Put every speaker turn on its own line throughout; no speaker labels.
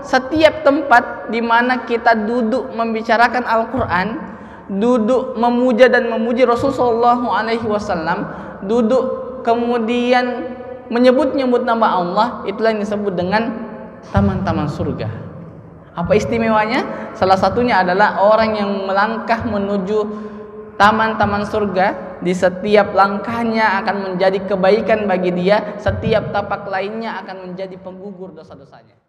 Setiap tempat di mana kita duduk membicarakan Al-Quran, duduk memuja dan memuji Rasulullah SAW, duduk kemudian menyebut-nyebut nama Allah, itulah yang disebut dengan taman-taman surga. Apa istimewanya? Salah satunya adalah orang yang melangkah menuju taman-taman surga, di setiap langkahnya akan menjadi kebaikan bagi dia, setiap tapak lainnya akan menjadi penggugur dosa-dosanya.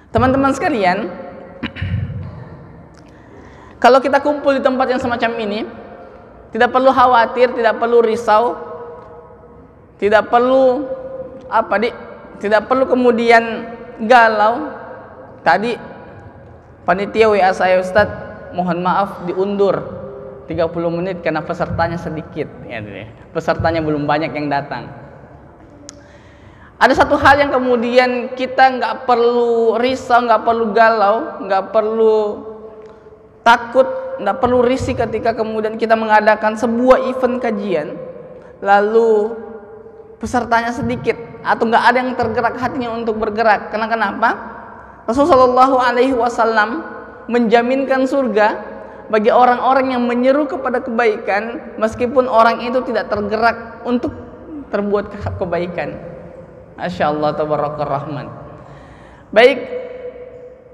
Teman-teman sekalian, kalau kita kumpul di tempat yang semacam ini, tidak perlu khawatir, tidak perlu risau, tidak perlu tidak perlu kemudian galau. Tadi panitia WA saya, Ustadz, mohon maaf diundur 30 menit karena pesertanya sedikit. Pesertanya belum banyak yang datang. Ada satu hal yang kemudian kita nggak perlu risau, nggak perlu galau, nggak perlu takut, nggak perlu risih ketika kemudian kita mengadakan sebuah event kajian, lalu pesertanya sedikit atau nggak ada yang tergerak hatinya untuk bergerak. Karena kenapa? Rasulullah SAW menjaminkan surga bagi orang-orang yang menyeru kepada kebaikan, meskipun orang itu tidak tergerak untuk terbuat kebaikan. Masya Allah, tabarakallah rahman. Baik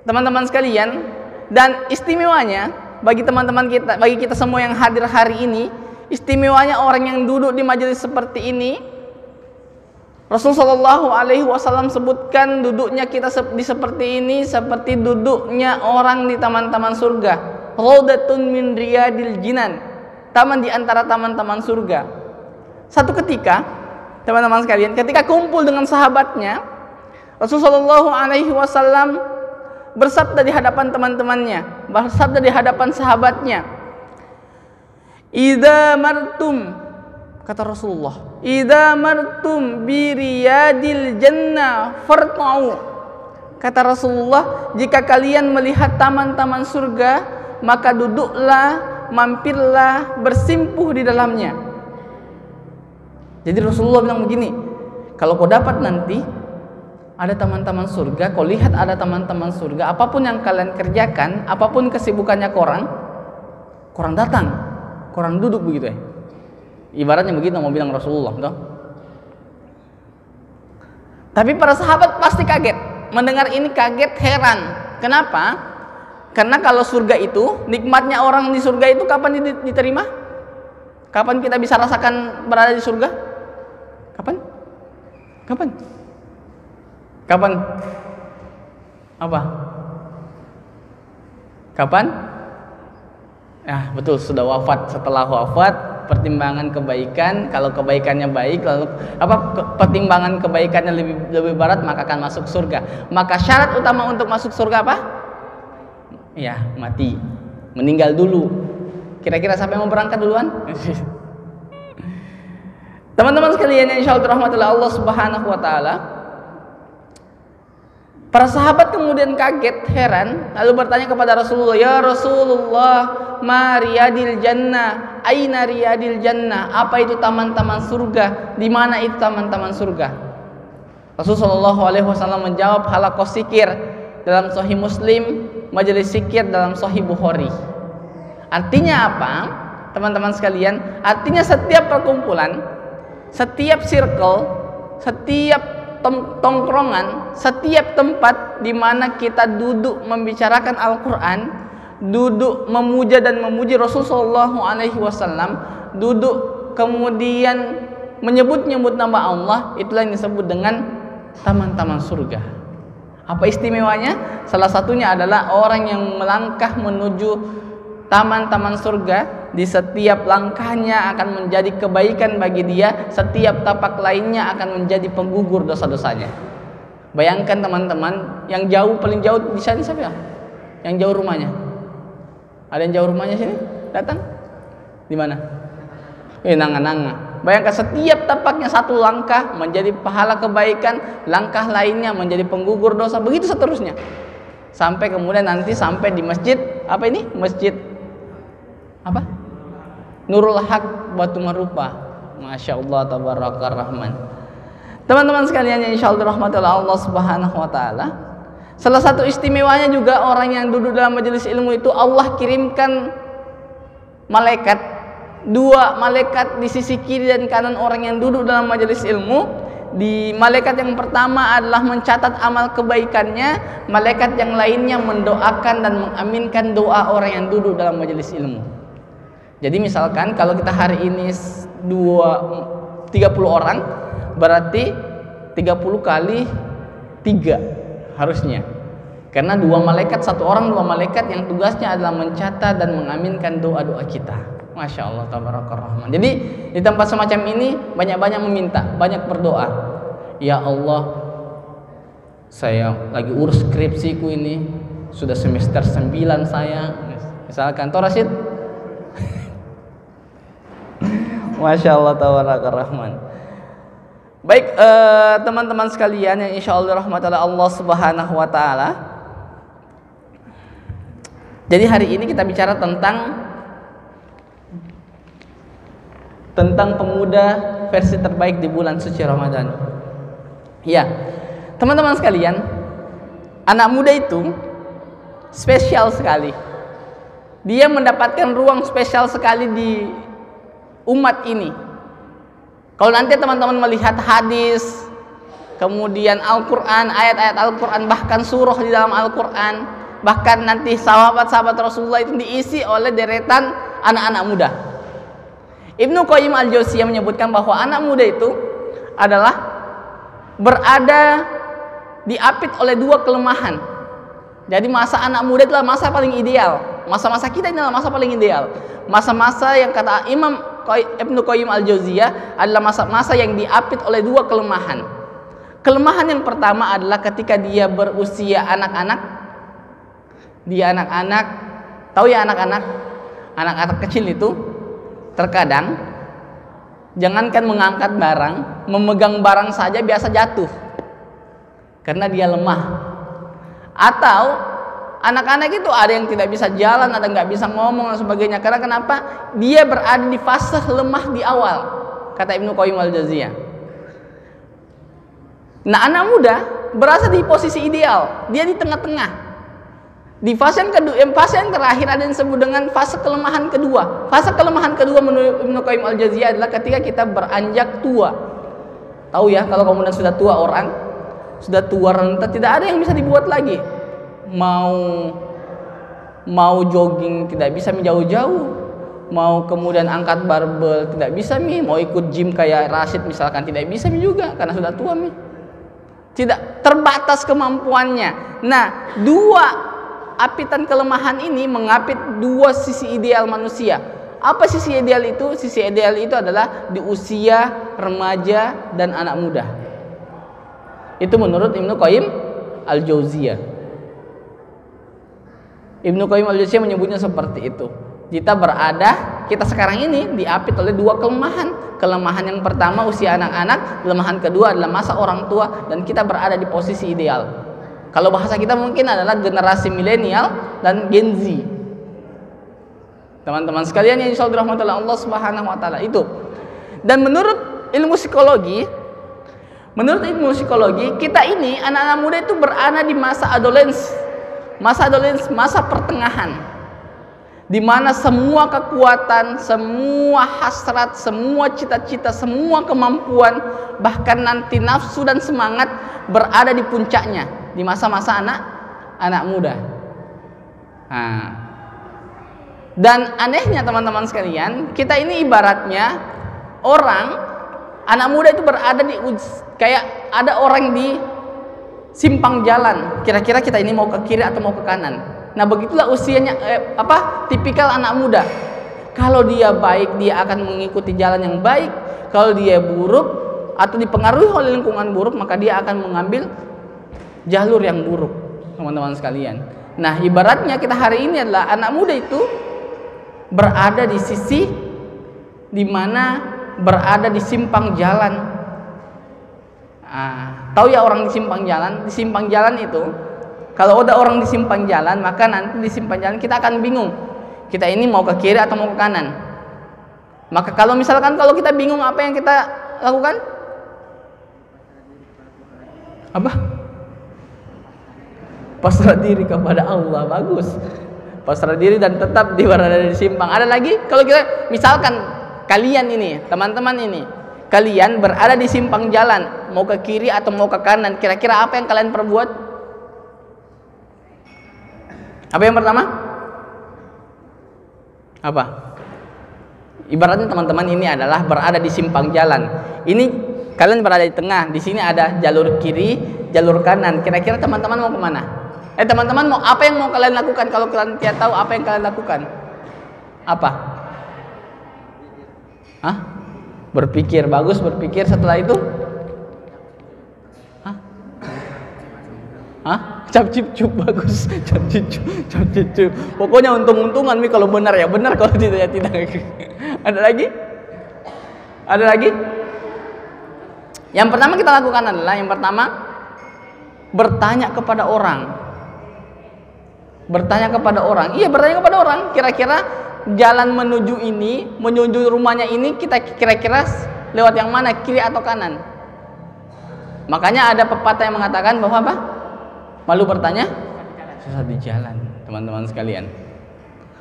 teman-teman sekalian, dan istimewanya bagi teman-teman kita, bagi kita semua yang hadir hari ini, istimewanya orang yang duduk di majelis seperti ini, Rasulullah SAW sebutkan duduknya kita di seperti ini seperti duduknya orang di taman-taman surga. Raudatun min riyadil jinan, taman di antara taman-taman surga. Satu ketika, teman-teman sekalian, ketika kumpul dengan sahabatnya, Rasulullah SAW bersabda di hadapan teman-temannya, bersabda di hadapan sahabatnya, "Idza martum," kata Rasulullah, "idza martum bi riyadil jannah farta'u." Kata Rasulullah, jika kalian melihat taman-taman surga, maka duduklah, mampirlah, bersimpuh di dalamnya. Jadi Rasulullah bilang begini, kalau kau dapat nanti ada taman-taman surga, kau lihat ada taman-taman surga, apapun yang kalian kerjakan, apapun kesibukannya korang datang, korang duduk begitu ya. Ibaratnya begitu mau bilang Rasulullah, toh. Tapi para sahabat pasti kaget, mendengar ini kaget, heran. Kenapa? Karena kalau surga itu, nikmatnya orang di surga itu kapan diterima? Kapan kita bisa rasakan berada di surga? Kapan? Apa? Kapan? Ya, betul, sudah wafat. Setelah wafat, pertimbangan kebaikan, kalau kebaikannya baik, lalu pertimbangan kebaikannya lebih berat, maka akan masuk surga. Maka syarat utama untuk masuk surga apa? Ya, mati, meninggal dulu. Kira-kira siapa yang mau berangkat duluan? Teman-teman sekalian yang insyaallah rahmatullah Allah Subhanahu wa taala, para sahabat kemudian kaget, heran, lalu bertanya kepada Rasulullah, "Ya Rasulullah, ma riyadil jannah? Aina riyadil jannah?" Apa itu taman-taman surga? Di mana itu taman-taman surga? Rasulullah SAW menjawab, halaqah zikir dalam Sahih Muslim, majelis zikir dalam Sahih Bukhari. Artinya apa? Teman-teman sekalian, artinya setiap perkumpulan, setiap circle, setiap tongkrongan, setiap tempat di mana kita duduk membicarakan Al-Quran, duduk memuja dan memuji Rasulullah SAW, duduk kemudian menyebut-nyebut nama Allah, itulah yang disebut dengan taman-taman surga. Apa istimewanya? Salah satunya adalah orang yang melangkah menuju taman-taman surga, di setiap langkahnya akan menjadi kebaikan bagi dia, setiap tapak lainnya akan menjadi penggugur dosa-dosanya. Bayangkan teman-teman, yang jauh, paling jauh di sana siapa ya? Yang jauh rumahnya? Ada yang jauh rumahnya sini? Datang? Di mana? Nanga-nanga. Bayangkan setiap tapaknya satu langkah menjadi pahala kebaikan, langkah lainnya menjadi penggugur dosa, begitu seterusnya. Sampai kemudian nanti sampai di masjid, apa ini? Masjid apa? Nurul Haq Batu Marupa. Masya Allah, tabarakar rahman. Teman-teman sekalian yang insya Allah rahmati Allah subhanahu wa ta'ala, salah satu istimewanya juga orang yang duduk dalam majelis ilmu itu Allah kirimkan malaikat, 2 malaikat di sisi kiri dan kanan orang yang duduk dalam majelis ilmu. Di malaikat yang pertama adalah mencatat amal kebaikannya, malaikat yang lainnya mendoakan dan mengaminkan doa orang yang duduk dalam majelis ilmu. Jadi misalkan kalau kita hari ini 30 orang, berarti 30 kali 3 harusnya. Karena 2 malaikat, 1 orang 2 malaikat yang tugasnya adalah mencatat dan mengaminkan doa-doa kita. Masya Allah, tabarakar rahman. Jadi di tempat semacam ini banyak-banyak meminta, banyak berdoa. Ya Allah, saya lagi urus skripsiku ini, sudah semester 9 saya. Misalkan Toh Rashid. Masya Allah, tabarakar rahman. Baik, teman-teman sekalian yang insya Allah rahmatullah Allah subhanahu wa ta'ala. Jadi hari ini kita bicara tentang pemuda versi terbaik di bulan suci Ramadan. Ya, teman-teman sekalian, anak muda itu spesial sekali. Dia mendapatkan ruang spesial sekali di umat ini. Kalau nanti teman-teman melihat hadis, kemudian Al-Quran, ayat-ayat Al-Quran, bahkan surah di dalam Al-Quran, bahkan nanti sahabat-sahabat Rasulullah itu diisi oleh deretan anak-anak muda. Ibnu Qayyim al-Jauziyah menyebutkan bahwa anak muda itu adalah berada diapit oleh 2 kelemahan. Jadi masa anak muda adalah masa paling ideal. Masa-masa kita ini adalah masa paling ideal. Masa-masa yang kata Imam Ibnu Qayyim al-Jauziyah adalah masa-masa yang diapit oleh 2 kelemahan. Kelemahan yang pertama adalah ketika dia berusia anak-anak. Dia anak-anak, tahu ya anak-anak kecil itu terkadang jangankan mengangkat barang, memegang barang saja biasa jatuh karena dia lemah. Atau anak-anak itu ada yang tidak bisa jalan, ada yang nggak bisa ngomong dan sebagainya. Karena kenapa? Dia berada di fase lemah di awal, kata Ibnu Qayyim al-Jauziyah. Nah, anak muda berasa di posisi ideal, dia di tengah-tengah. Di fase yang kedua, fase yang terakhir ada yang disebut dengan fase kelemahan kedua. Fase kelemahan kedua menurut Ibnu Qayyim al-Jauziyah adalah ketika kita beranjak tua. Tahu ya, kalau kemudian sudah tua orang, sudah tua renta, tidak ada yang bisa dibuat lagi. Mau jogging tidak bisa jauh-jauh, mau kemudian angkat barbel tidak bisa mau ikut gym kayak Rashid misalkan tidak bisa juga karena sudah tua tidak terbatas kemampuannya. Nah, 2 apitan kelemahan ini mengapit 2 sisi ideal manusia. Apa sisi ideal itu? Sisi ideal itu adalah di usia remaja dan anak muda. Itu menurut Ibnu Qayyim al-Jauziyah. Ibnu Qayyim al-Jauziyah menyebutnya seperti itu. Kita sekarang ini diapit oleh 2 kelemahan. Kelemahan yang pertama usia anak-anak, kelemahan kedua adalah masa orang tua, dan kita berada di posisi ideal. Kalau bahasa kita mungkin adalah generasi milenial dan Gen Z. Teman-teman sekalian yang insyaallah rahmatullah Allah subhanahu wa ta'ala itu. Dan menurut ilmu psikologi, kita ini anak-anak muda itu berada di masa adolescence, masa pertengahan, di mana semua kekuatan, semua hasrat, semua cita-cita, semua kemampuan, bahkan nanti nafsu dan semangat berada di puncaknya di masa-masa anak muda. Dan anehnya teman-teman sekalian, kita ini ibaratnya anak muda itu berada di kayak ada orang di simpang jalan. Kira-kira kita ini mau ke kiri atau mau ke kanan. Nah, begitulah usianya tipikal anak muda. Kalau dia baik, dia akan mengikuti jalan yang baik. Kalau dia buruk atau dipengaruhi oleh lingkungan buruk, maka dia akan mengambil jalur yang buruk, teman-teman sekalian. Nah, ibaratnya kita hari ini adalah anak muda itu berada di sisi dimana berada di simpang jalan. Tahu ya orang di simpang jalan? Di simpang jalan itu, kalau ada orang di simpang jalan, maka nanti di simpang jalan kita akan bingung. Kita ini mau ke kiri atau mau ke kanan. Maka kalau misalkan kalau kita bingung apa yang kita lakukan? Apa? Pasrah diri kepada Allah. Bagus. Pasrah diri dan tetap berada di simpang. Ada lagi? Kalau kita misalkan kalian ini, teman-teman ini, kalian berada di simpang jalan, mau ke kiri atau mau ke kanan, kira-kira apa yang kalian perbuat? Apa yang pertama? Apa? Ibaratnya teman-teman ini adalah berada di simpang jalan. Ini kalian berada di tengah. Di sini ada jalur kiri, jalur kanan. Kira-kira teman-teman mau kemana? Teman-teman mau apa yang mau kalian lakukan? Kalau kalian tidak tahu apa yang kalian lakukan? Apa? Hah? Berpikir. Bagus berpikir. Setelah itu? Hah? Cap cip cup. Bagus. Cap cip cup. Pokoknya untung-untungan nih kalau benar ya benar, kalau tidak ya tidak. Ada lagi? Ada lagi? Yang pertama kita lakukan adalah yang pertama bertanya kepada orang. Bertanya kepada orang. Iya, bertanya kepada orang. Kira-kira jalan menuju ini, menuju rumahnya ini, kita kira-kira lewat yang mana, kiri atau kanan? Makanya ada pepatah yang mengatakan bahwa apa? Malu bertanya, susah di jalan, teman-teman sekalian.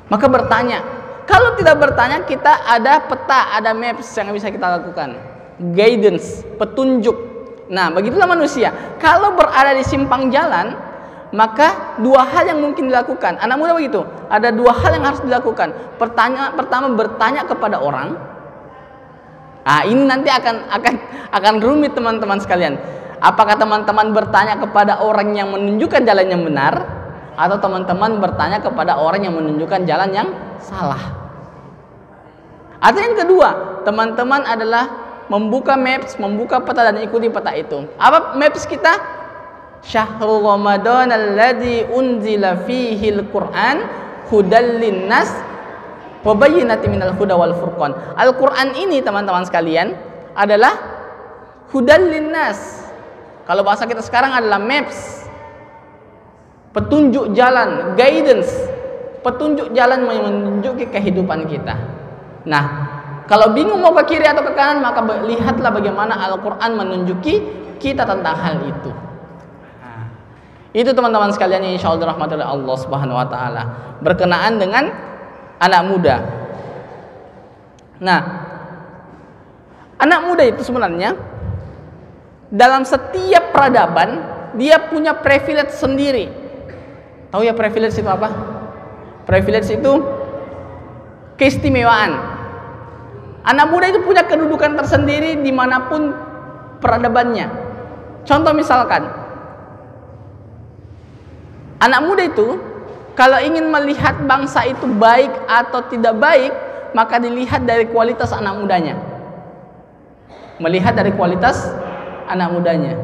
Maka bertanya. Kalau tidak bertanya, kita ada peta, ada maps yang bisa kita lakukan. Guidance, petunjuk. Nah, begitulah manusia. Kalau berada di simpang jalan, maka dua hal yang mungkin dilakukan. Anak muda begitu. Ada dua hal yang harus dilakukan. Pertama bertanya kepada orang. Ini nanti akan rumit teman-teman sekalian. Apakah teman-teman bertanya kepada orang yang menunjukkan jalan yang benar, atau teman-teman bertanya kepada orang yang menunjukkan jalan yang salah? Atau yang kedua, teman-teman adalah membuka maps, membuka peta dan ikuti peta itu. Apa maps kita? Syahrul Ramadan alladzi unzila fihi al-Qur'an hudal linnas wa bayyinatin minal huda wal furqan. Al-Qur'an ini teman-teman sekalian adalah hudal linnas. Kalau bahasa kita sekarang adalah maps. Petunjuk jalan, guidance. Petunjuk jalan menunjuki kehidupan kita. Nah, kalau bingung mau ke kiri atau ke kanan, maka lihatlah bagaimana Al-Qur'an menunjuki kita tentang hal itu. Itu teman-teman sekalian yang insya Allah rahmat oleh Allah Subhanahu wa taala berkenaan dengan anak muda. Nah, anak muda itu sebenarnya dalam setiap peradaban dia punya privilege sendiri. Tahu ya privilege itu apa? Privilege itu keistimewaan. Anak muda itu punya kedudukan tersendiri dimanapun peradabannya. Contoh misalkan, anak muda itu kalau ingin melihat bangsa itu baik atau tidak baik, maka dilihat dari kualitas anak mudanya. Melihat dari kualitas anak mudanya.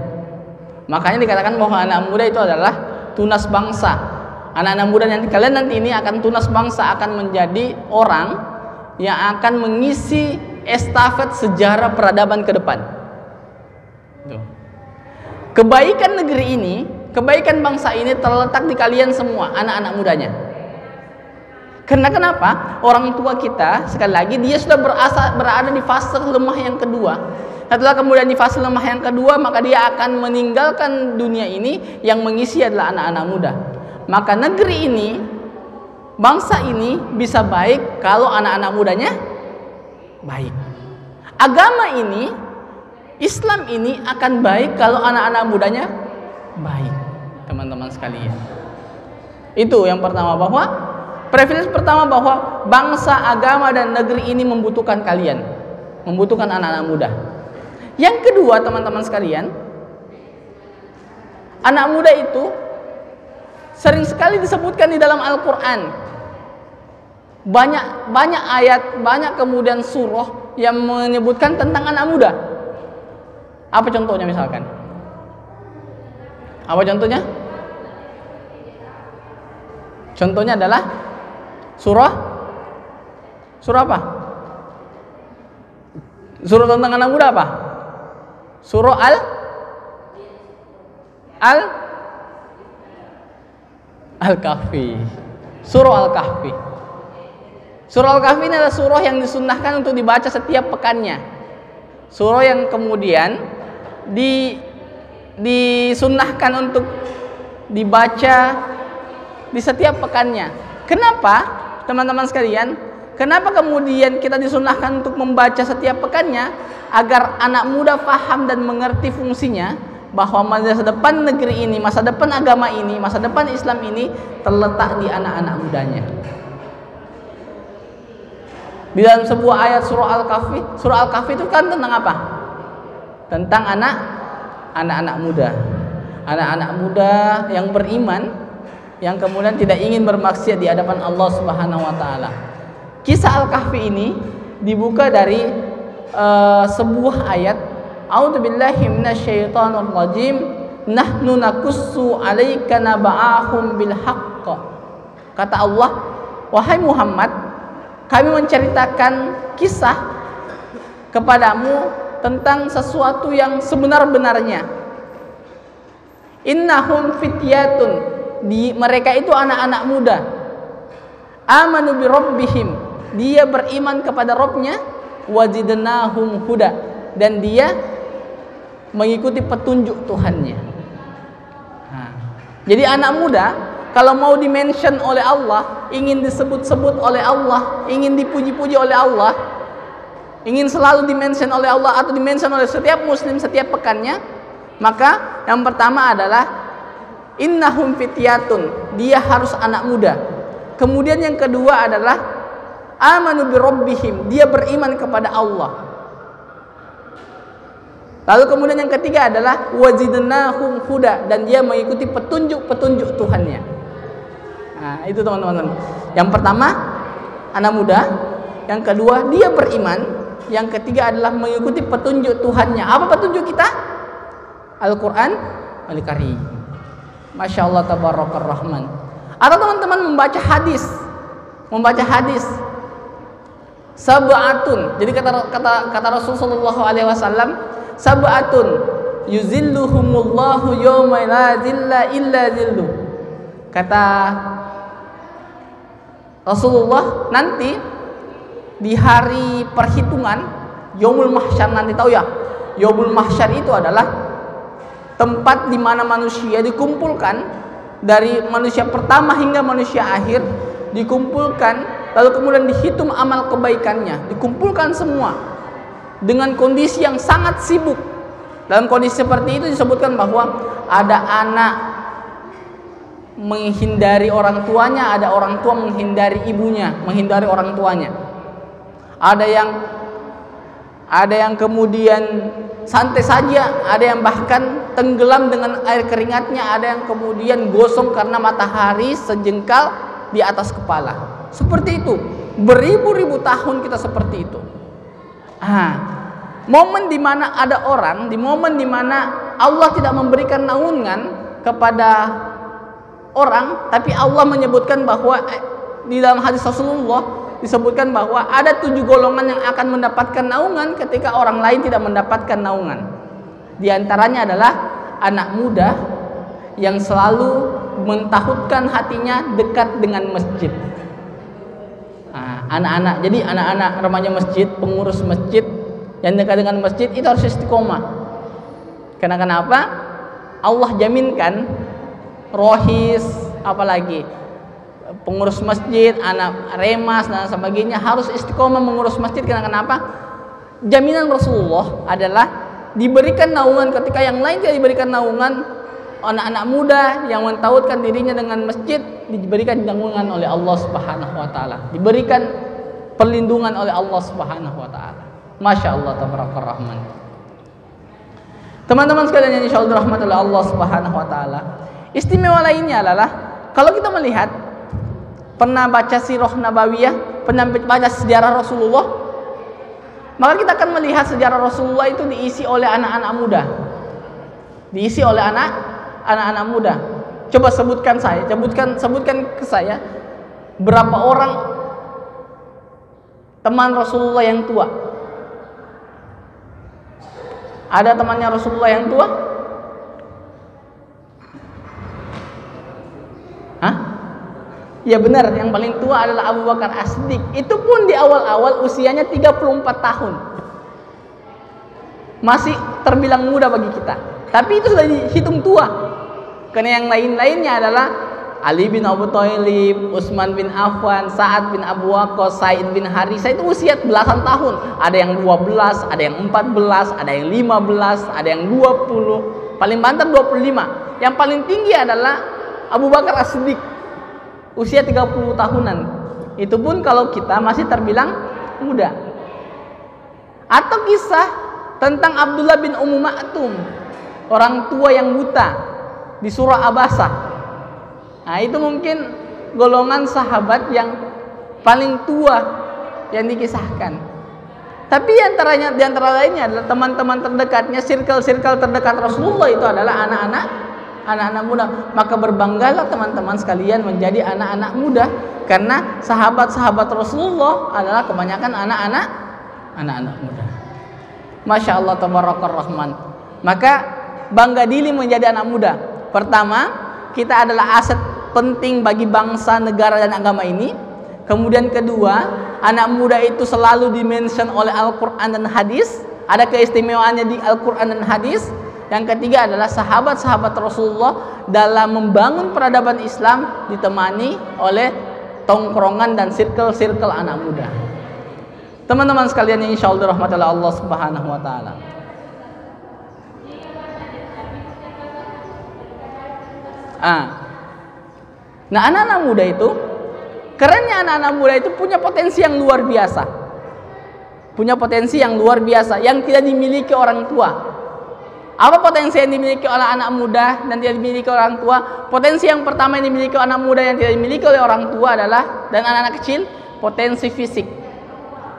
Makanya dikatakan bahwa anak muda itu adalah tunas bangsa. Anak-anak muda yang kalian nanti ini akan tunas bangsa, akan menjadi orang yang akan mengisi estafet sejarah peradaban ke depan. Kebaikan negeri ini, kebaikan bangsa ini terletak di kalian semua, anak-anak mudanya. Karena kenapa? Orang tua kita, sekali lagi, dia sudah berada di fase lemah yang kedua. Setelah kemudian di fase lemah yang kedua, maka dia akan meninggalkan dunia ini, yang mengisi adalah anak-anak muda. Maka negeri ini, bangsa ini bisa baik kalau anak-anak mudanya baik. Agama ini, Islam ini akan baik kalau anak-anak mudanya baik, teman-teman sekalian. Itu yang pertama, bahwa privilege pertama bahwa bangsa, agama dan negeri ini membutuhkan kalian, membutuhkan anak-anak muda. Yang kedua, teman-teman sekalian, anak muda itu sering sekali disebutkan di dalam Al-Quran. Banyak ayat, banyak kemudian surah yang menyebutkan tentang anak muda. Apa contohnya misalkan? Apa contohnya? Contohnya adalah surah apa? Surah tentang anak muda apa? Surah Al-Kahfi. Surah Al-Kahfi. Surah Al-Kahfi ini adalah surah yang disunnahkan untuk dibaca setiap pekannya. Surah yang kemudian disunnahkan untuk dibaca di setiap pekannya. Kenapa, teman-teman sekalian? Kenapa kemudian kita disunnahkan untuk membaca setiap pekannya? Agar anak muda paham dan mengerti fungsinya, bahwa masa depan negeri ini, masa depan agama ini, masa depan Islam ini terletak di anak-anak mudanya. Di dalam sebuah ayat surah Al-Kahfi itu kan tentang apa? Tentang anak-anak muda. Anak-anak muda yang beriman, yang kemudian tidak ingin bermaksiat di hadapan Allah Subhanahu wa taala. Kisah Al-Kahfi ini dibuka dari sebuah ayat, A'udzubillahi minasyaitonir rajim, nahnu nakussu 'alaika naba'ahum bil haqq. Kata Allah, wahai Muhammad, kami menceritakan kisah kepadamu tentang sesuatu yang sebenar-benarnya. Innahum fityatun, mereka itu anak-anak muda. Amanu bi rabbihim, dia beriman kepada Rabbnya. Wazidnahum huda, dan dia mengikuti petunjuk Tuhannya. Jadi anak muda kalau mau dimention oleh Allah, ingin disebut-sebut oleh Allah, ingin dipuji-puji oleh Allah, ingin selalu dimention oleh Allah atau dimention oleh setiap muslim setiap pekannya, maka yang pertama adalah innahum fityatun, dia harus anak muda. Kemudian yang kedua adalah amanu bi rabbihim, dia beriman kepada Allah. Lalu kemudian yang ketiga adalah wazidnahum huda, dan dia mengikuti petunjuk-petunjuk Tuhannya. Nah, itu teman-teman. Yang pertama anak muda, yang kedua dia beriman, yang ketiga adalah mengikuti petunjuk Tuhannya. Apa petunjuk kita? Al-Qur'an Al-Karim. Masya Allah tabarakar rahman. Atau teman-teman membaca hadis. Sab'atun. Jadi kata Rasulullah SAW, sab'atun yuzilluhumullahu yawma la zilla illa zilluh. Kata Rasulullah, nanti di hari perhitungan, Yaumul Mahsyar, nanti tahu ya, Yaumul Mahsyar itu adalah tempat di mana manusia dikumpulkan, dari manusia pertama hingga manusia akhir dikumpulkan, lalu kemudian dihitung amal kebaikannya, dikumpulkan semua dengan kondisi yang sangat sibuk. Dalam kondisi seperti itu disebutkan bahwa ada anak menghindari orang tuanya, ada orang tua menghindari ibunya, menghindari orang tuanya. Ada yang kemudian santai saja, ada yang bahkan tenggelam dengan air keringatnya, ada yang kemudian gosong karena matahari sejengkal di atas kepala. Seperti itu, beribu-ribu tahun kita seperti itu. Momen dimana ada orang, di momen dimana Allah tidak memberikan naungan kepada orang, tapi Allah menyebutkan bahwa di dalam hadis Rasulullah disebutkan bahwa ada 7 golongan yang akan mendapatkan naungan ketika orang lain tidak mendapatkan naungan. Di antaranya adalah anak muda yang selalu mentahutkan hatinya dekat dengan masjid. Anak-anak, jadi anak-anak remaja masjid, pengurus masjid yang dekat dengan masjid itu harus istiqomah. Karena kenapa? Allah jaminkan rohis, apalagi pengurus masjid, anak remas dan sebagainya harus istiqomah mengurus masjid. Karena kenapa? Jaminan Rasulullah adalah diberikan naungan ketika yang lain tidak diberikan naungan. Anak-anak muda yang mentauhidkan dirinya dengan masjid diberikan naungan oleh Allah Subhanahu wa taala, diberikan perlindungan oleh Allah Subhanahu wa taala. Masya Allah tabarakar rahman. Teman-teman sekalian yang insyaallah dirahmati oleh Allah Subhanahu wa taala, istimewa lainnya adalah kalau kita melihat, pernah baca sirah nabawiyah, pernah baca sejarah Rasulullah, maka kita akan melihat sejarah Rasulullah itu diisi oleh anak-anak muda. Diisi oleh anak-anak muda. Coba sebutkan ke saya berapa orang teman Rasulullah yang tua. Ada temannya Rasulullah yang tua? Ya benar, yang paling tua adalah Abu Bakar As-Siddiq. Itu pun di awal-awal usianya 34 tahun. Masih terbilang muda bagi kita. Tapi itu sudah dihitung tua. Karena yang lain-lainnya adalah Ali bin Abi Thalib, Utsman bin Affan, Sa'ad bin Abu Waqqas, Zaid bin Harisah itu usia belasan tahun. Ada yang 12, ada yang 14, ada yang 15, ada yang 20. Paling banter 25. Yang paling tinggi adalah Abu Bakar As-Siddiq. Usia 30 tahunan. Itu pun kalau kita masih terbilang muda. Atau kisah tentang Abdullah bin Ummu Maktum, orang tua yang buta di surah Abasa. Nah, itu mungkin golongan sahabat yang paling tua yang dikisahkan. Tapi di antara lainnya adalah teman-teman terdekatnya, circle terdekat Rasulullah itu adalah anak-anak muda. Maka berbanggalah teman-teman sekalian menjadi anak-anak muda, karena sahabat-sahabat Rasulullah adalah kebanyakan anak-anak muda. Masya Allah tabarakallah rahman. Maka bangga diri menjadi anak muda. Pertama, kita adalah aset penting bagi bangsa, negara dan agama ini. Kemudian kedua, anak muda itu selalu dimention oleh Al-Quran dan hadis. Ada keistimewaannya di Al-Quran dan hadis. Yang ketiga adalah sahabat-sahabat Rasulullah dalam membangun peradaban Islam ditemani oleh tongkrongan dan circle anak muda. Teman-teman sekalian yang insya Allah rahmatullah Allah subhanahu wa ta'ala. Nah, anak-anak muda itu, kerennya anak-anak muda itu punya potensi yang luar biasa. Punya potensi yang luar biasa yang tidak dimiliki orang tua. Apa potensi yang dimiliki oleh anak muda dan tidak dimiliki orang tua? Potensi yang pertama yang dimiliki oleh anak muda yang tidak dimiliki oleh orang tua adalah, dan anak-anak kecil, potensi fisik.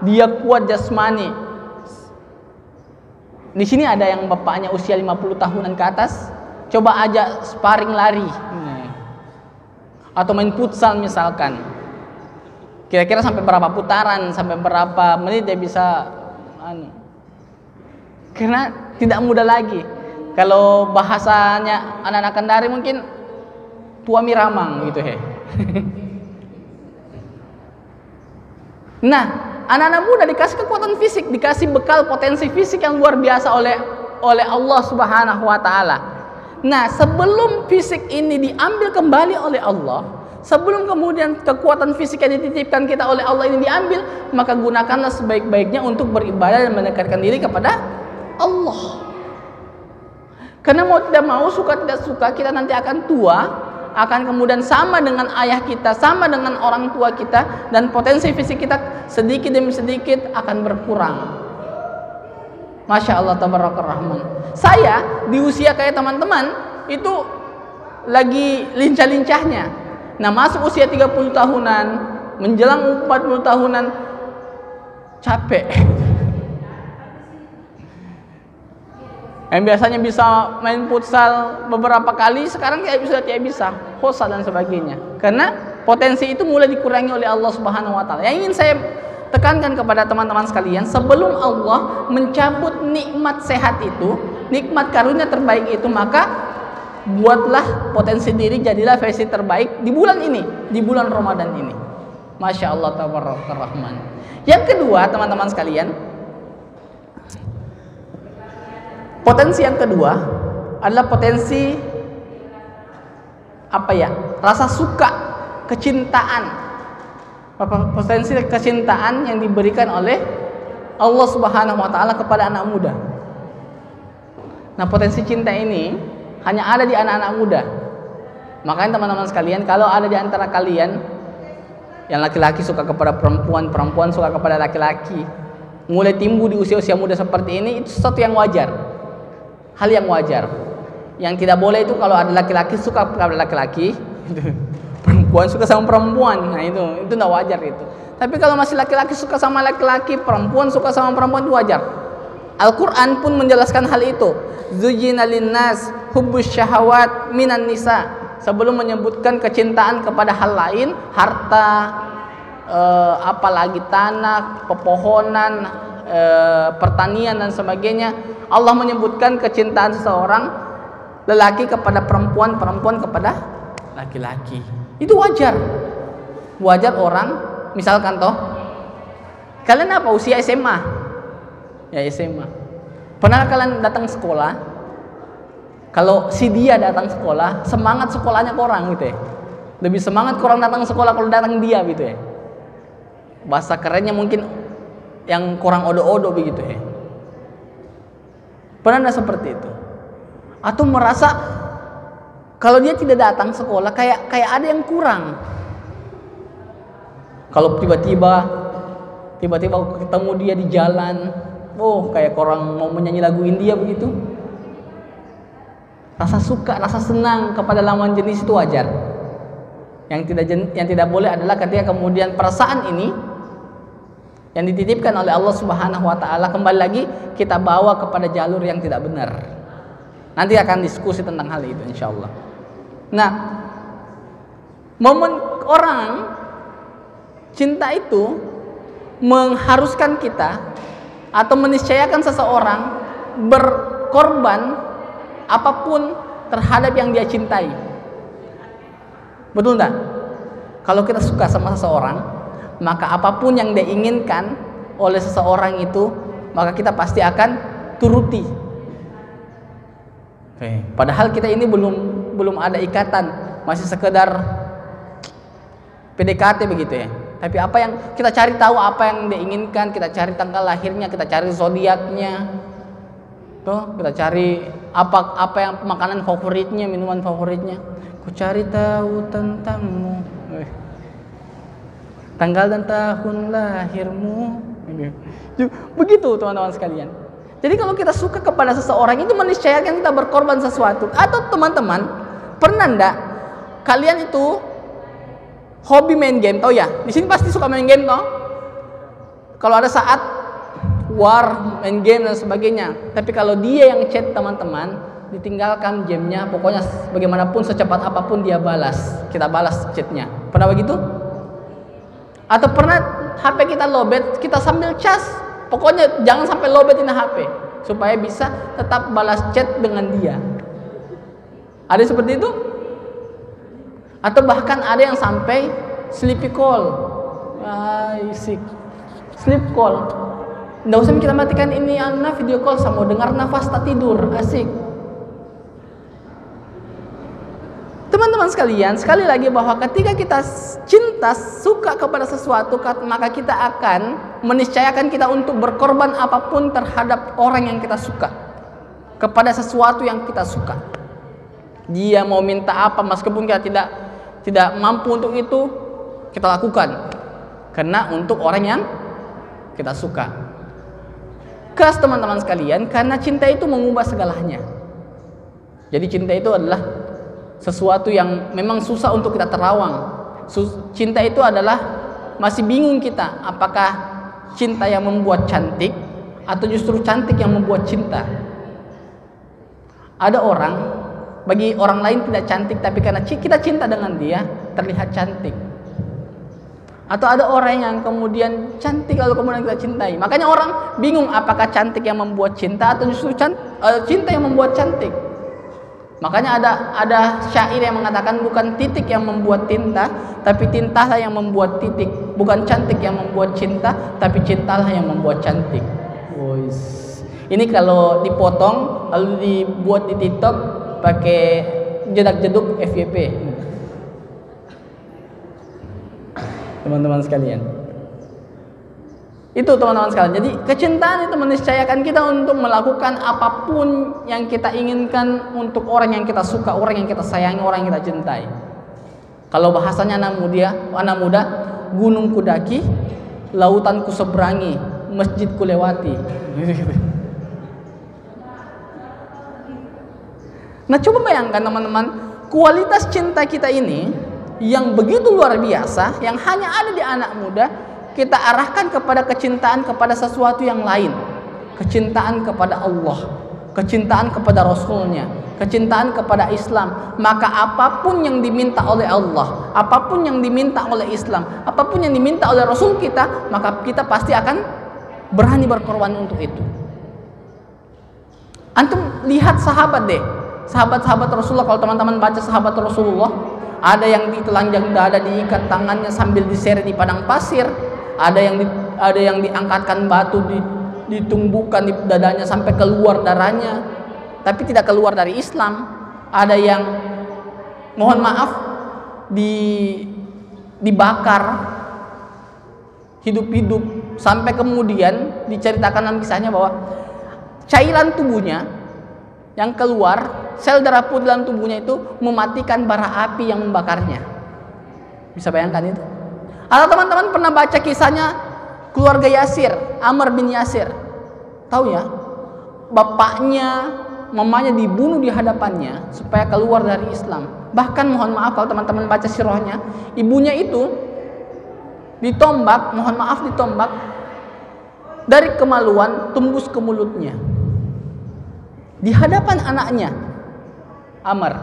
Dia kuat jasmani. Di sini ada yang bapaknya usia 50 tahunan ke atas, coba ajak sparring lari. Atau main futsal misalkan. Kira-kira sampai berapa putaran, sampai berapa menit dia bisa karena tidak mudah lagi. Kalau bahasanya anak-anak Kendari mungkin tua miramang gitu he. Nah, anak-anak muda dikasih kekuatan fisik, dikasih bekal potensi fisik yang luar biasa oleh Allah Subhanahu wa taala. Nah, sebelum fisik ini diambil kembali oleh Allah, sebelum kemudian kekuatan fisik yang dititipkan kita oleh Allah ini diambil, maka gunakanlah sebaik-baiknya untuk beribadah dan mendekatkan diri kepada Allah. Karena mau tidak mau, suka tidak suka, kita nanti akan tua, akan kemudian sama dengan ayah kita, sama dengan orang tua kita, dan potensi fisik kita sedikit demi sedikit akan berkurang. Masya Allah tabarakallah rahman. Saya di usia kayak teman-teman itu lagi lincah-lincahnya. Nah, masuk usia 30 tahunan, menjelang 40 tahunan, capek. Yang biasanya bisa main futsal beberapa kali, sekarang sudah tidak bisa, hosa dan sebagainya. Karena potensi itu mulai dikurangi oleh Allah Subhanahu wa taala. Yang ingin saya tekankan kepada teman-teman sekalian, sebelum Allah mencabut nikmat sehat itu, nikmat karunia terbaik itu, maka buatlah potensi diri, jadilah versi terbaik di bulan ini, di bulan Ramadan ini. Masya Allah tabarakallah rahman. Yang kedua, teman-teman sekalian, potensi yang kedua adalah potensi rasa suka, kecintaan. Potensi kecintaan yang diberikan oleh Allah Subhanahu wa taala kepada anak muda. Nah, potensi cinta ini hanya ada di anak-anak muda. Makanya teman-teman sekalian, kalau ada di antara kalian yang laki-laki suka kepada perempuan, perempuan suka kepada laki-laki, mulai timbul di usia-usia muda seperti ini, itu sesuatu yang wajar. Hal yang wajar. Yang tidak boleh itu kalau ada laki-laki suka kepada laki-laki, perempuan suka sama perempuan. Nah, itu tidak wajar itu. Tapi kalau masih laki-laki suka sama laki-laki, perempuan suka sama perempuan, itu wajar. Al-Quran pun menjelaskan hal itu. Zuyyina linnas hubbus syahawat minan nisa. Sebelum menyebutkan kecintaan kepada hal lain, harta, apalagi tanah, pepohonan, pertanian dan sebagainya, Allah menyebutkan kecintaan seseorang lelaki kepada perempuan, perempuan kepada laki-laki. Itu wajar. wajar orang, misalkan toh, kalian apa usia SMA? Ya SMA. Pernah kalian datang sekolah? Kalau si dia datang sekolah, semangat sekolahnya kurang gitu ya. Lebih semangat kurang datang sekolah kalau datang dia gitu ya. Bahasa kerennya mungkin yang kurang odo-odo begitu ya. Pernah ada seperti itu? Atau merasa kalau dia tidak datang sekolah kayak ada yang kurang. Kalau tiba-tiba ketemu dia di jalan, kayak orang mau menyanyi lagu India begitu. Rasa suka, rasa senang kepada lawan jenis itu wajar. Yang tidak boleh adalah ketika kemudian perasaan ini yang dititipkan oleh Allah Subhanahu wa taala kembali lagi kita bawa kepada jalur yang tidak benar. Nanti akan diskusi tentang hal itu insyaallah. Nah, momen orang cinta itu mengharuskan kita atau meniscayakan seseorang berkorban apapun terhadap yang dia cintai. Betul enggak? Kalau kita suka sama seseorang, maka apapun yang dia inginkan oleh seseorang itu, maka kita pasti akan turuti. Padahal kita ini belum ada ikatan, masih sekedar PDKT begitu ya. Tapi apa yang kita cari tahu apa yang dia inginkan, kita cari tanggal lahirnya, kita cari zodiaknya, kita cari apa yang makanan favoritnya, minuman favoritnya. Ku cari tahu tentangmu, tanggal dan tahun lahirmu. Begitu teman-teman sekalian. Jadi kalau kita suka kepada seseorang itu meniscayakan kita berkorban sesuatu. Atau teman-teman pernah enggak kalian itu hobi main game, tau ya? Di sini pasti suka main game toh. Kalau ada saat war main game dan sebagainya. Tapi kalau dia yang chat teman-teman, ditinggalkan gamenya. Pokoknya bagaimanapun secepat apapun dia balas. Kita balas chatnya. Pernah begitu? Atau pernah HP kita lowbat, kita sambil cas. Pokoknya jangan sampai lobatin HP supaya bisa tetap balas chat dengan dia. Ada seperti itu? Atau bahkan ada yang sampai sleepy call. Sleep call. Nggak usah kita matikan ini video call sama dengar nafas tak tidur, asik. Teman-teman sekalian, sekali lagi bahwa ketika kita cinta, suka kepada sesuatu, maka kita akan meniscayakan kita untuk berkorban apapun terhadap orang yang kita suka, kepada sesuatu yang kita suka. Dia mau minta apa, meskipun kita tidak mampu untuk itu, kita lakukan karena untuk orang yang kita suka. Keras teman-teman sekalian, karena cinta itu mengubah segalanya. Jadi cinta itu adalah sesuatu yang memang susah untuk kita terawang. Cinta itu adalah masih bingung kita, apakah cinta yang membuat cantik atau justru cantik yang membuat cinta. Ada orang, bagi orang lain tidak cantik, tapi karena kita cinta dengan dia terlihat cantik. Atau ada orang yang kemudian cantik lalu kemudian kita cintai. Makanya orang bingung apakah cantik yang membuat cinta atau justru cinta yang membuat cantik. Makanya ada syair yang mengatakan bukan titik yang membuat tinta, tapi tintalah yang membuat titik. Bukan cantik yang membuat cinta, tapi cintalah yang membuat cantik. Ini kalau dipotong lalu dibuat di TikTok pakai jedak-jeduk FYP. Teman-teman sekalian. Itu teman-teman sekalian. Jadi kecintaan itu meniscayakan kita untuk melakukan apapun yang kita inginkan untuk orang yang kita suka, orang yang kita sayangi, orang yang kita cintai. Kalau bahasanya anak muda, gunung kudaki, lautan kuseberangi, masjid kulewati. Nah, coba bayangkan teman-teman, kualitas cinta kita ini yang begitu luar biasa, yang hanya ada di anak muda, kita arahkan kepada kecintaan kepada sesuatu yang lain. Kecintaan kepada Allah, kecintaan kepada Rasulnya, kecintaan kepada Islam. Maka apapun yang diminta oleh Allah, apapun yang diminta oleh Islam, apapun yang diminta oleh Rasul kita, maka kita pasti akan berani berkorban untuk itu. Antum lihat sahabat deh, sahabat-sahabat Rasulullah. Kalau teman-teman baca sahabat Rasulullah, ada yang ditelanjang dada, diikat tangannya sambil diseret di padang pasir, ada yang diangkatkan batu, ditumbuhkan di dadanya sampai keluar darahnya, tapi tidak keluar dari Islam. Ada yang mohon maaf dibakar hidup-hidup sampai kemudian diceritakan dalam kisahnya bahwa cairan tubuhnya yang keluar, sel darah putih dalam tubuhnya itu mematikan bara api yang membakarnya. Bisa bayangkan itu? Atau teman-teman pernah baca kisahnya keluarga Yasir, Ammar bin Yasir? Tahu ya? Bapaknya, mamanya dibunuh di hadapannya supaya keluar dari Islam. Bahkan mohon maaf kalau teman-teman baca sirahnya, ibunya itu ditombak, mohon maaf ditombak, dari kemaluan tembus ke mulutnya di hadapan anaknya Ammar.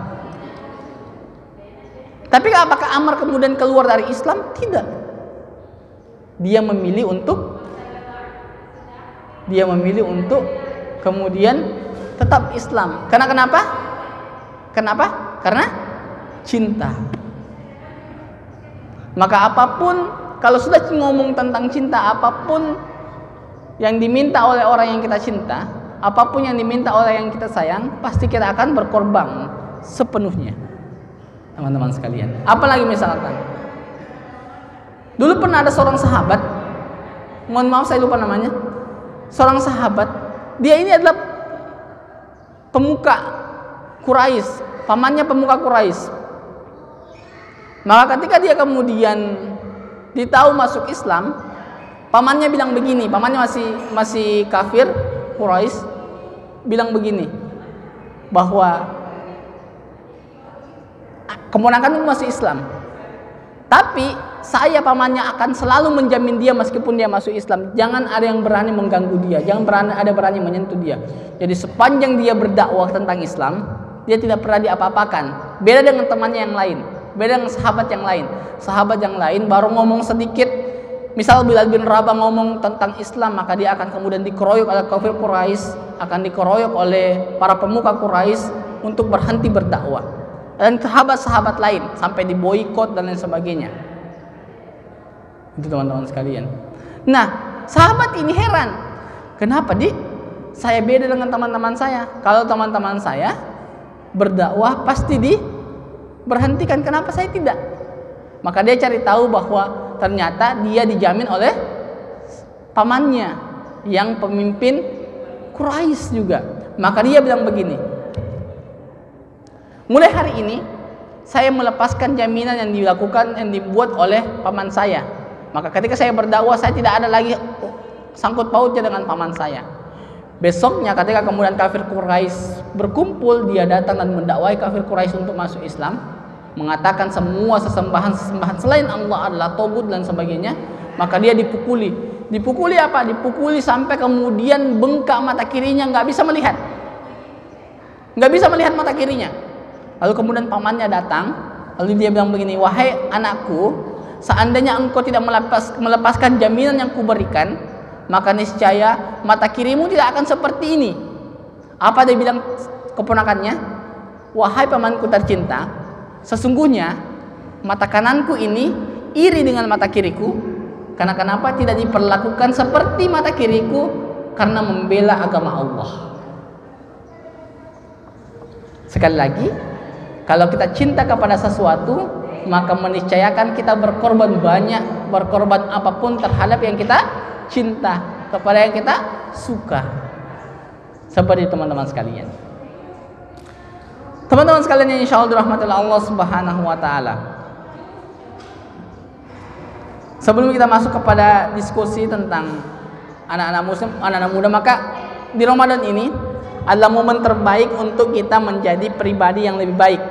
Tapi apakah Ammar kemudian keluar dari Islam? Tidak. Dia memilih untuk kemudian tetap Islam. Karena kenapa? Karena cinta. Maka apapun, kalau sudah ngomong tentang cinta, apapun yang diminta oleh orang yang kita cinta, apapun yang diminta oleh yang kita sayang, pasti kita akan berkorban sepenuhnya, teman-teman sekalian. Apalagi misalkan dulu pernah ada seorang sahabat, mohon maaf saya lupa namanya, seorang sahabat, dia ini adalah pemuka Quraisy, pamannya pemuka Quraisy. Maka ketika dia kemudian ditahu masuk Islam, pamannya bilang begini, pamannya masih kafir Quraisy, bilang begini, bahwa keponakanmu masih Islam, tapi saya pamannya akan selalu menjamin dia meskipun dia masuk Islam. Jangan ada yang berani mengganggu dia, jangan ada berani menyentuh dia. Jadi sepanjang dia berdakwah tentang Islam, dia tidak pernah diapa-apakan. Beda dengan temannya yang lain, beda dengan sahabat yang lain. Sahabat yang lain baru ngomong sedikit, misal Bilal bin Rabah ngomong tentang Islam, maka dia akan kemudian dikeroyok oleh kafir Quraisy, akan dikeroyok oleh para pemuka Quraisy untuk berhenti berdakwah. Dan sahabat-sahabat lain sampai diboikot dan lain sebagainya. Itu teman-teman sekalian. Nah, sahabat ini heran, kenapa saya beda dengan teman-teman saya? Kalau teman-teman saya berdakwah pasti diberhentikan, kenapa saya tidak? Maka dia cari tahu bahwa ternyata dia dijamin oleh pamannya yang pemimpin Quraisy juga. Maka dia bilang begini, mulai hari ini saya melepaskan jaminan yang dibuat oleh paman saya. Maka ketika saya berdakwah, saya tidak ada lagi sangkut pautnya dengan paman saya. Besoknya ketika kemudian kafir Quraisy berkumpul, dia datang dan mendakwai kafir Quraisy untuk masuk Islam, mengatakan semua sesembahan selain Allah adalah togut dan sebagainya. Maka dia dipukuli apa? Dipukuli sampai kemudian bengkak mata kirinya, nggak bisa melihat mata kirinya. Lalu kemudian pamannya datang, lalu dia bilang begini, wahai anakku, seandainya engkau tidak melepaskan jaminan yang kuberikan, maka niscaya mata kirimu tidak akan seperti ini. Apa dia bilang keponakannya? Wahai pamanku tercinta, sesungguhnya mata kananku ini iri dengan mata kiriku. Karena kenapa tidak diperlakukan seperti mata kiriku? Karena membela agama Allah. Sekali lagi, kalau kita cinta kepada sesuatu, maka meniscayakan kita berkorban banyak, berkorban apapun terhadap yang kita cinta, kepada yang kita suka. Seperti teman-teman sekalian. Teman-teman sekalian yang insyaallah dirahmati Allah Subhanahu wa taala. Sebelum kita masuk kepada diskusi tentang anak-anak muslim, anak-anak muda, maka di Ramadan ini adalah momen terbaik untuk kita menjadi pribadi yang lebih baik.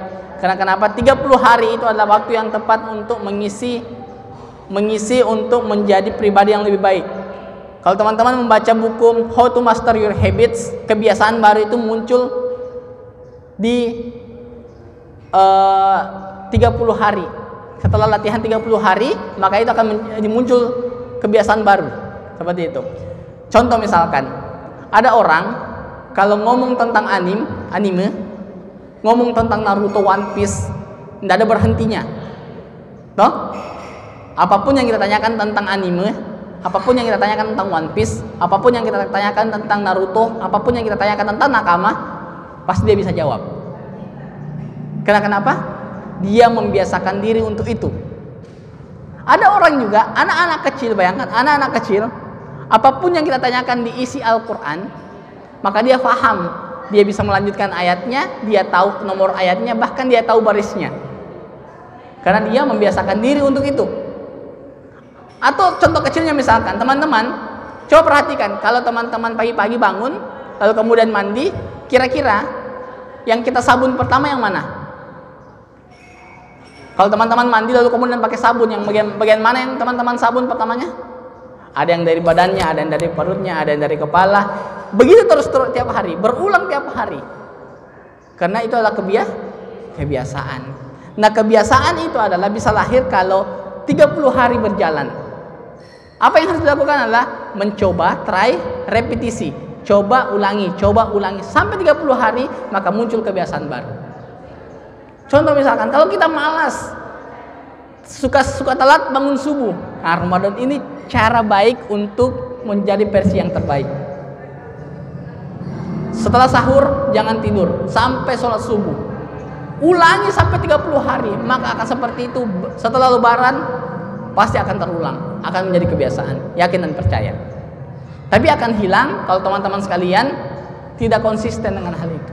Karena kenapa? 30 hari itu adalah waktu yang tepat untuk mengisi untuk menjadi pribadi yang lebih baik. Kalau teman-teman membaca buku How to Master Your Habits, kebiasaan baru itu muncul di 30 hari. Setelah latihan 30 hari, maka itu akan muncul kebiasaan baru. Seperti itu. Contoh misalkan, ada orang kalau ngomong tentang anime, ngomong tentang Naruto, One Piece, Tidak ada berhentinya. Toh? Apapun yang kita tanyakan tentang anime, apapun yang kita tanyakan tentang One Piece, apapun yang kita tanyakan tentang Naruto, apapun yang kita tanyakan tentang Nakama, pasti dia bisa jawab. Kenapa? Dia membiasakan diri untuk itu. Ada orang juga, anak-anak kecil, bayangkan, anak-anak kecil, apapun yang kita tanyakan diisi Al-Quran, maka dia paham. Dia bisa melanjutkan ayatnya, dia tahu nomor ayatnya, bahkan dia tahu barisnya. Karena dia membiasakan diri untuk itu. Atau contoh kecilnya misalkan, teman-teman, coba perhatikan, kalau teman-teman pagi-pagi bangun, lalu kemudian mandi, kira-kira yang kita sabun pertama yang mana? Kalau teman-teman mandi lalu kemudian pakai sabun, yang bagian mana yang teman-teman sabun pertamanya? Ada yang dari badannya, ada yang dari perutnya, ada yang dari kepala. Begitu terus tiap hari, berulang tiap hari. Karena itu adalah kebiasaan. Nah, kebiasaan itu adalah bisa lahir kalau 30 hari berjalan. Apa yang harus dilakukan adalah mencoba, try, repetisi. Coba ulangi sampai 30 hari, maka muncul kebiasaan baru. Contoh misalkan, kalau kita malas, suka telat bangun subuh. Nah, Ramadan ini cara baik untuk menjadi versi yang terbaik. Setelah sahur, jangan tidur sampai sholat subuh. Ulangi sampai 30 hari, maka akan seperti itu. Setelah lebaran, pasti akan terulang, akan menjadi kebiasaan, yakin dan percaya. Tapi akan hilang kalau teman-teman sekalian tidak konsisten dengan hal itu.